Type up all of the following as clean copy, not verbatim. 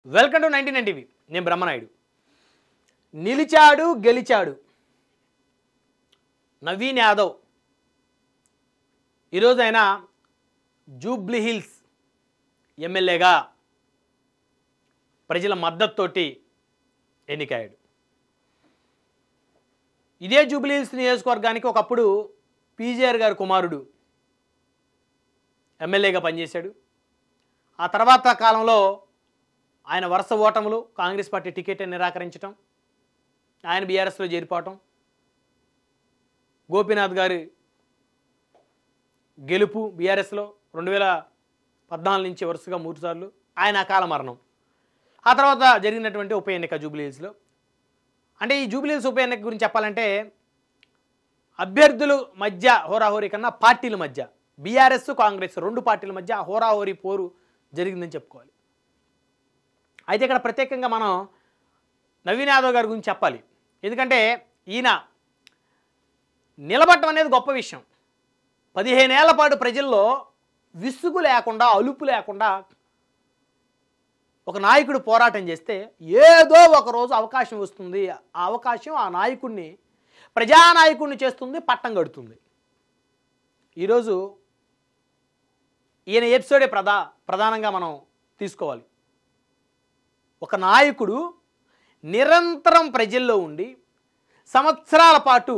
Welcome to 99 TV. నేను బ్రహ్మనాయుడు. నిలిచాడు గెలిచాడు నవీన్ యాదవ్. ఈరోజు ఆయన జూబ్లీ హిల్స్ ఎమ్మెల్యేగా ప్రజల మద్దతుతోటి ఎన్నికయ్యాడు. ఇదే జూబ్లీ హిల్స్ నియోజకవర్గానికి ఒకప్పుడు పీజేఆర్ గారి కుమారుడు ఎమ్మెల్యేగా పనిచేశాడు. ఆ తర్వాత కాలంలో ఆయన వరుస ఓటములు, కాంగ్రెస్ పార్టీ టికెట్ నిరాకరించడం, ఆయన బీఆర్ఎస్లో చేరిపోవటం, గోపీనాథ్ గారి గెలుపు బీఆర్ఎస్లో 2014 నుంచి వరుసగా 3 సార్లు, ఆయన అకాల మరణం. ఆ తర్వాత జరిగినటువంటి ఉప ఎన్నిక జూబ్లీ హిల్స్లో. అంటే ఈ జూబ్లీ హిల్స్ ఉప ఎన్నిక గురించి చెప్పాలంటే అభ్యర్థుల మధ్య హోరాహోరీ కన్నా పార్టీల మధ్య, బీఆర్ఎస్ కాంగ్రెస్ 2 పార్టీల మధ్య హోరాహోరీ పోరు జరిగిందని చెప్పుకోవాలి. అయితే ఇక్కడ ప్రత్యేకంగా మనం నవీన్ యాదవ్ గారి గురించి చెప్పాలి. ఎందుకంటే ఈయన నిలబడటం అనేది గొప్ప విషయం. 15 ఏళ్ల పాటు ప్రజల్లో విసుగు లేకుండా, అలుపు లేకుండా ఒక నాయకుడు పోరాటం చేస్తే ఏదో ఒకరోజు అవకాశం వస్తుంది. ఆ అవకాశం ఆ నాయకుడిని, ప్రజానాయకుడిని చేస్తుంది, పట్టం కడుతుంది. ఈరోజు ఈయన ఎపిసోడే ప్రధానంగా మనం తీసుకోవాలి. ఒక నాయకుడు నిరంతరం ప్రజల్లో ఉండి సంవత్సరాల పాటు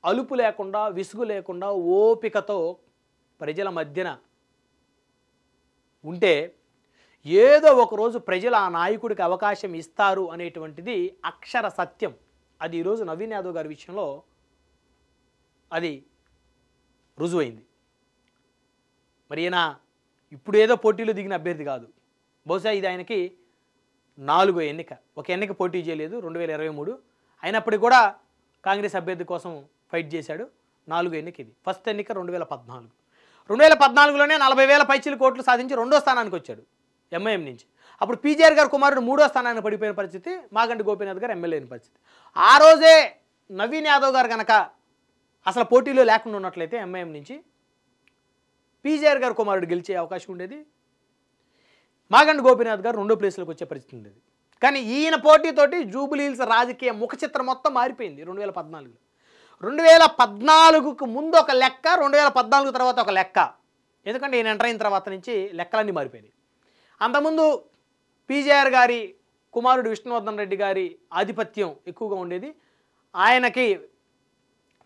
అలుపు లేకుండా, విసుగు లేకుండా, ఓపికతో ప్రజల మధ్యన ఉంటే ఏదో ఒకరోజు ప్రజలు ఆ నాయకుడికి అవకాశం ఇస్తారు అనేటువంటిది అక్షర సత్యం. అది ఈరోజు నవీన్ యాదవ్ గారి విషయంలో అది రుజువైంది. మరి ఈయన ఇప్పుడు ఏదో పోటీలో దిగిన అభ్యర్థి కాదు. బహుశా ఇది ఆయనకి 4వ ఎన్నిక. ఒక ఎన్నిక పోటీ చేయలేదు 2023. అయినప్పటికీ కూడా కాంగ్రెస్ అభ్యర్థి కోసం ఫైట్ చేశాడు. 4వ ఎన్నిక ఇది. ఫస్ట్ ఎన్నిక 2014. 2014లోనే 40,000 పైచీల కోట్లు సాధించి 2వ స్థానానికి వచ్చాడు ఎంఐఎం నుంచి. అప్పుడు పీజేఆర్ గారు కుమారుడు 3వ స్థానానికి పడిపోయిన పరిస్థితి, మాగంటి గోపీనాథ్ గారు ఎమ్మెల్యే అయిన పరిస్థితి. ఆ రోజే నవీన్ యాదవ్ గారు కనుక అసలు పోటీలో లేకుండా ఉన్నట్లయితే ఎంఐఎం నుంచి పీజేఆర్ గారు కుమారుడు గెలిచే అవకాశం ఉండేది. మాగంటి గోపీనాథ్ గారు 2వ ప్లేస్లోకి వచ్చే పరిస్థితి ఉండేది. కానీ ఈయన పోటీతోటి జూబ్లీ హిల్స్ రాజకీయ ముఖ చిత్రం మొత్తం మారిపోయింది 2014లో. 2014కు ముందు ఒక లెక్క, 2014 తర్వాత ఒక లెక్క. ఎందుకంటే ఈయన ఎంటర్ అయిన తర్వాత నుంచి లెక్కలన్నీ మారిపోయినాయి. అంతకుముందు పీజేఆర్ గారి కుమారుడు విష్ణువర్ధన్ రెడ్డి గారి ఆధిపత్యం ఎక్కువగా ఉండేది. ఆయనకి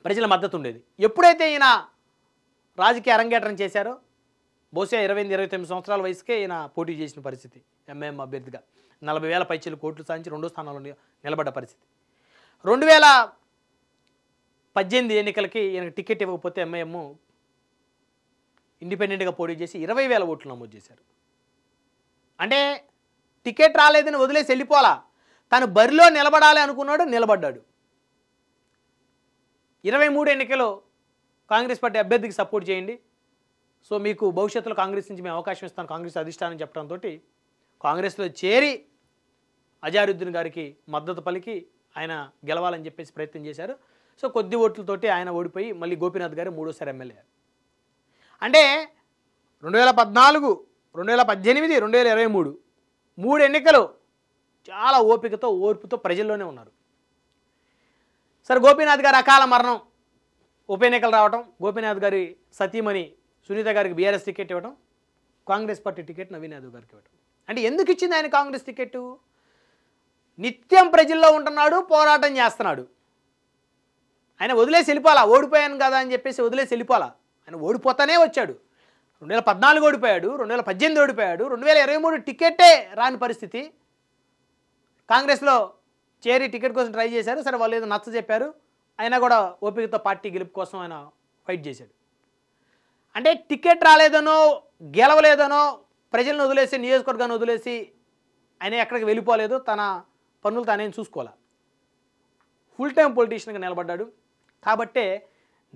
ప్రజల మద్దతు ఉండేది. ఎప్పుడైతే ఈయన రాజకీయ అరంగేట్రం చేశారో, బహుశా 28-29 సంవత్సరాల వయసుకే ఈయన పోటీ చేసిన పరిస్థితి ఎంఐఎం అభ్యర్థిగా. 40,000 పైచీల కోట్లు సాధించి 2వ స్థానంలో నిలబడ్డ పరిస్థితి. 2018 ఎన్నికలకి ఈయనకు టికెట్ ఇవ్వకపోతే ఎంఐఎం ఇండిపెండెంట్గా పోటీ చేసి 20,000 ఓట్లు నమోదు చేశారు. అంటే టికెట్ రాలేదని వదిలేసి వెళ్ళిపోలా, తను బరిలో నిలబడాలి అనుకున్నాడు, నిలబడ్డాడు. 23 ఎన్నికలు కాంగ్రెస్ పార్టీ అభ్యర్థికి సపోర్ట్ చేయండి, సో మీకు భవిష్యత్తులో కాంగ్రెస్ నుంచి మేము అవకాశం ఇస్తాను కాంగ్రెస్ అధిష్టానం చెప్పడంతో కాంగ్రెస్లో చేరి అజారుద్దీన్ గారికి మద్దతు పలికి ఆయన గెలవాలని చెప్పేసి ప్రయత్నం చేశారు. సో కొద్ది ఓట్లతోటి ఆయన ఓడిపోయి మళ్ళీ గోపీనాథ్ గారు 3వసారి ఎమ్మెల్యే. అంటే 2014, 2018, 2023 3 ఎన్నికలు చాలా ఓపికతో, ఓర్పుతో ప్రజల్లోనే ఉన్నారు. సరే, గోపీనాథ్ గారు అకాల మరణం, ఉప ఎన్నికలు రావటం, గోపీనాథ్ గారి సతీమణి సునీత గారికి బీఆర్ఎస్ టికెట్ ఇవ్వడం, కాంగ్రెస్ పార్టీ టికెట్ నవీన్ యాదవ్ గారికి ఇవ్వడం. అంటే ఎందుకు ఇచ్చింది ఆయన కాంగ్రెస్ టికెట్? నిత్యం ప్రజల్లో ఉంటున్నాడు, పోరాటం చేస్తున్నాడు. ఆయన వదిలేసి వెళ్ళిపోవాలా, ఓడిపోయాను కదా అని చెప్పేసి వదిలేసి వెళ్ళిపోవాలా. ఆయన ఓడిపోతానే వచ్చాడు. 2014 ఓడిపోయాడు, 2018 ఓడిపోయాడు, 2023 టికెట్టే రాని పరిస్థితి. కాంగ్రెస్లో చేరి టికెట్ కోసం ట్రై చేశారు. సరే, వాళ్ళు ఏదో నచ్చ చెప్పారు. అయినా కూడా ఓపికతో పార్టీ గెలుపు కోసం ఆయన ఫైట్ చేశాడు. అంటే టికెట్ రాలేదనో, గెలవలేదనో ప్రజలను వదిలేసి, నియోజకవర్గాన్ని వదిలేసి ఆయన ఎక్కడికి వెళ్ళిపోలేదు. తన పనులు తానేం చూసుకోవాలి. ఫుల్ టైం పొలిటీషియన్గా నిలబడ్డాడు కాబట్టే,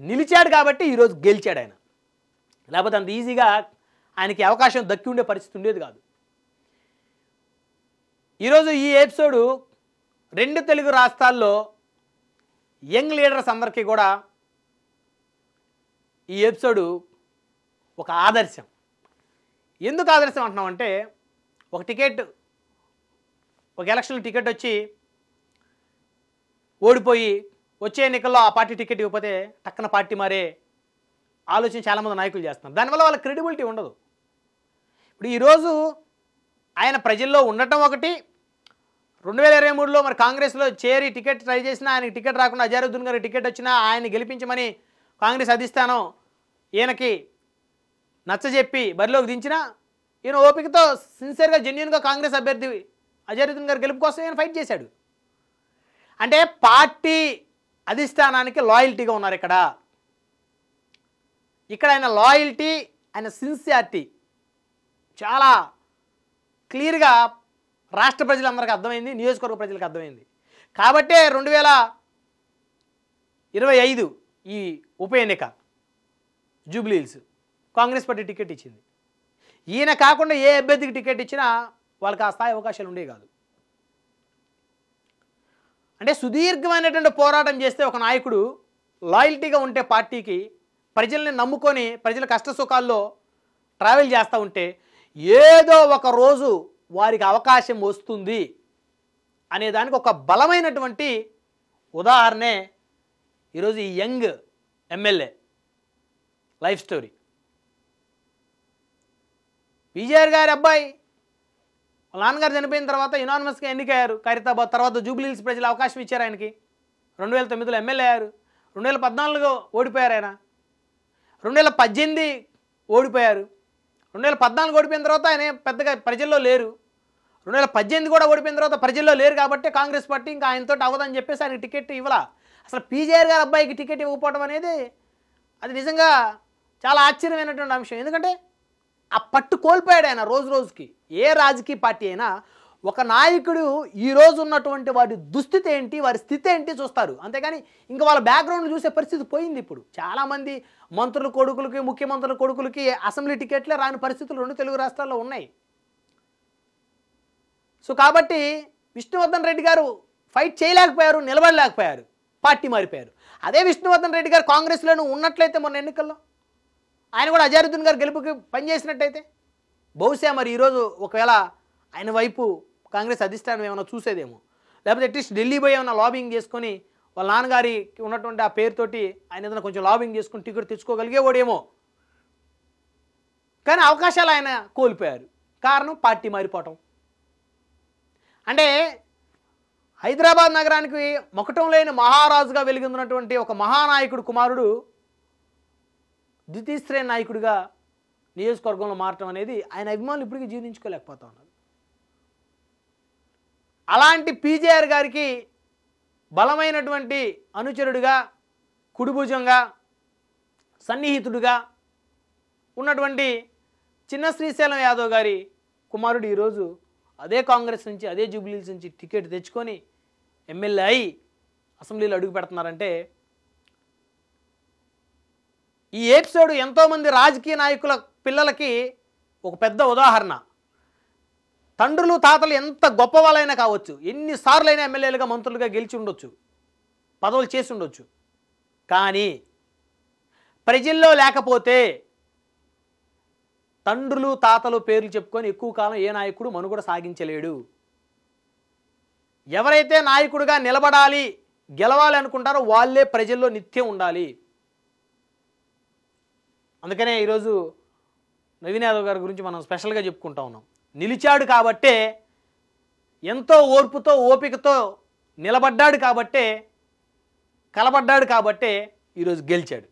నిలిచాడు కాబట్టి ఈరోజు గెలిచాడు ఆయన. లేకపోతే అంత ఈజీగా ఆయనకి అవకాశం దక్కి ఉండే పరిస్థితి ఉండేది కాదు. ఈరోజు ఈ ఎపిసోడు 2 తెలుగు రాష్ట్రాల్లో యంగ్ లీడర్స్ అందరికీ కూడా ఈ ఎపిసోడు ఒక ఆదర్శం. ఎందుకు ఆదర్శం అంటున్నామంటే, ఒక టికెట్ ఒక ఎలక్షన్ టికెట్ వచ్చి ఓడిపోయి వచ్చే ఎన్నికల్లో ఆ పార్టీ టికెట్ ఇవ్వకపోతే టక్కన పార్టీ మారే ఆలోచన చాలామంది నాయకులు చేస్తున్నారు. దానివల్ల వాళ్ళ క్రెడిబిలిటీ ఉండదు. ఇప్పుడు ఈరోజు ఆయన ప్రజల్లో ఉండటం ఒకటి, 2023లో మరి కాంగ్రెస్లో చేరి టికెట్ ట్రై చేసినా ఆయనకి టికెట్ రాకుండా అజారుద్దీన్ గారికి టికెట్ వచ్చినా ఆయన్ని గెలిపించమని కాంగ్రెస్ అధిష్టానం ఈయనకి నచ్చజెప్పి బరిలోకి దించినా ఈయన ఓపికతో సిన్సియర్గా జెన్యున్గా కాంగ్రెస్ అభ్యర్థి అజారుద్దీన్ గారి గెలుపు కోసం ఈయన ఫైట్ చేశాడు. అంటే పార్టీ అధిష్టానానికి లాయల్టీగా ఉన్నారు. ఇక్కడ ఆయన లాయల్టీ, ఆయన సిన్సియారిటీ చాలా క్లియర్గా రాష్ట్ర ప్రజలందరికీ అర్థమైంది, నియోజకవర్గ ప్రజలకు అర్థమైంది. కాబట్టే 2025 ఈ ఉప ఎన్నిక జూబ్లీహిల్స్ కాంగ్రెస్ పార్టీ టికెట్ ఇచ్చింది. ఈయన కాకుండా ఏ అభ్యర్థికి టికెట్ ఇచ్చినా వాళ్ళకి ఆ స్థాయి అవకాశాలు ఉండేవి కాదు. అంటే సుదీర్ఘమైనటువంటి పోరాటం చేస్తే ఒక నాయకుడు లాయల్టీగా ఉంటే పార్టీకి, ప్రజల్ని నమ్ముకొని ప్రజల కష్ట సుఖాల్లో ట్రావెల్ చేస్తూ ఉంటే ఏదో ఒక రోజు వారికి అవకాశం వస్తుంది అనే దానికి ఒక బలమైనటువంటి ఉదాహరణే ఈరోజు ఈ యంగ్ ఎమ్మెల్యే లైఫ్ స్టోరీ. విజయర్ గారి అబ్బాయి వాళ్ళ నాన్నగారు చనిపోయిన తర్వాత యునానిమస్గా ఎన్నికయ్యారు ఖైరతాబాద్. తర్వాత జూబ్లీహిల్స్ ప్రజలు అవకాశం ఇచ్చారు ఆయనకి. 2009లో ఎమ్మెల్యే అయ్యారు. 2014లో ఓడిపోయారు ఆయన. 2018 ఓడిపోయారు. 2014 ఓడిపోయిన తర్వాత ఆయన పెద్దగా ప్రజల్లో లేరు. 2018 కూడా ఓడిపోయిన తర్వాత ప్రజల్లో లేరు కాబట్టి కాంగ్రెస్ పార్టీ ఇంకా ఆయనతో అవ్వదని చెప్పేసి ఆయనకి టికెట్ ఇవ్వాల. అసలు పీజేఆర్ గారి అబ్బాయికి టికెట్ ఇవ్వకపోవడం అనేది అది నిజంగా చాలా ఆశ్చర్యమైనటువంటి అంశం. ఎందుకంటే ఆ పట్టు కోల్పోయాడు ఆయన రోజు రోజుకి. ఏ రాజకీయ పార్టీ అయినా ఒక నాయకుడు ఈరోజు ఉన్నటువంటి వారి దుస్థితి ఏంటి, వారి స్థితి ఏంటి చూస్తారు, అంతేగాని ఇంకా వాళ్ళ బ్యాక్గ్రౌండ్ చూసే పరిస్థితి పోయింది. ఇప్పుడు చాలామంది మంత్రుల కొడుకులకి, ముఖ్యమంత్రుల కొడుకులకి అసెంబ్లీ టికెట్లే రాని పరిస్థితులు 2 తెలుగు రాష్ట్రాల్లో ఉన్నాయి. సో కాబట్టి విష్ణువర్ధన్ రెడ్డి గారు ఫైట్ చేయలేకపోయారు, నిలబడలేకపోయారు, పార్టీ మారిపోయారు. అదే విష్ణువర్ధన్ రెడ్డి గారు కాంగ్రెస్లోనూ ఉన్నట్లయితే మొన్న ఎన్నికల్లో ఆయన కూడా అజారుద్దీన్ గారు గెలుపుకి పనిచేసినట్టయితే బహుశా మరి ఈరోజు ఒకవేళ ఆయన వైపు కాంగ్రెస్ అధిష్టానం ఏమైనా చూసేదేమో, లేకపోతే అట్లీస్ట్ ఢిల్లీ పోయి ఏమైనా లాబింగ్ చేసుకొని వాళ్ళ నాన్నగారికి ఉన్నటువంటి ఆ పేరుతోటి ఆయన ఏదైనా కొంచెం లాబింగ్ చేసుకుని టికెట్ తెచ్చుకోగలిగేవాడేమో. కానీ అవకాశాలు ఆయన కోల్పోయారు. కారణం పార్టీ మారిపోవటం. అంటే హైదరాబాద్ నగరానికి మొకటం లేని మహారాజుగా వెలిగిందినటువంటి ఒక మహానాయకుడు కుమారుడు ద్వితీయ శ్రేణి నాయకుడిగా నియోజకవర్గంలో మారటం అనేది ఆయన అభిమానులు ఇప్పటికీ జీర్ణించుకోలేకపోతా ఉన్నారు. అలాంటి పీజేఆర్ గారికి బలమైనటువంటి అనుచరుడిగా, కుడిభుజంగా, సన్నిహితుడిగా ఉన్నటువంటి చిన్న శ్రీశైలం యాదవ్ గారి కుమారుడు ఈరోజు అదే కాంగ్రెస్ నుంచి, అదే జూబ్లీహిల్స్ నుంచి టికెట్ తెచ్చుకొని ఎమ్మెల్యే అయి అసెంబ్లీలో అడుగు పెడుతున్నారంటే ఈ ఎపిసోడ్ ఎంతోమంది రాజకీయ నాయకుల పిల్లలకి ఒక పెద్ద ఉదాహరణ. తండ్రులు తాతలు ఎంత గొప్ప వాళ్ళైనా కావచ్చు, ఎన్నిసార్లైనా ఎమ్మెల్యేలుగా మంత్రులుగా గెలిచి ఉండొచ్చు, పదవులు చేసి ఉండొచ్చు, కానీ ప్రజల్లో లేకపోతే తండ్రులు తాతలు పేర్లు చెప్పుకొని ఎక్కువ కాలం ఏ నాయకుడు మనుగడ సాగించలేడు. ఎవరైతే నాయకుడిగా నిలబడాలి, గెలవాలి అనుకుంటారో వాళ్ళే ప్రజల్లో నిత్యం ఉండాలి. అందుకనే ఈరోజు నవీన్ యాదవ్ గారి గురించి మనం స్పెషల్గా చెప్పుకుంటా ఉన్నాం. నిలిచాడు కాబట్టే, ఎంతో ఓర్పుతో ఓపికతో నిలబడ్డాడు కాబట్టే, కలబడ్డాడు కాబట్టే ఈరోజు గెలిచాడు.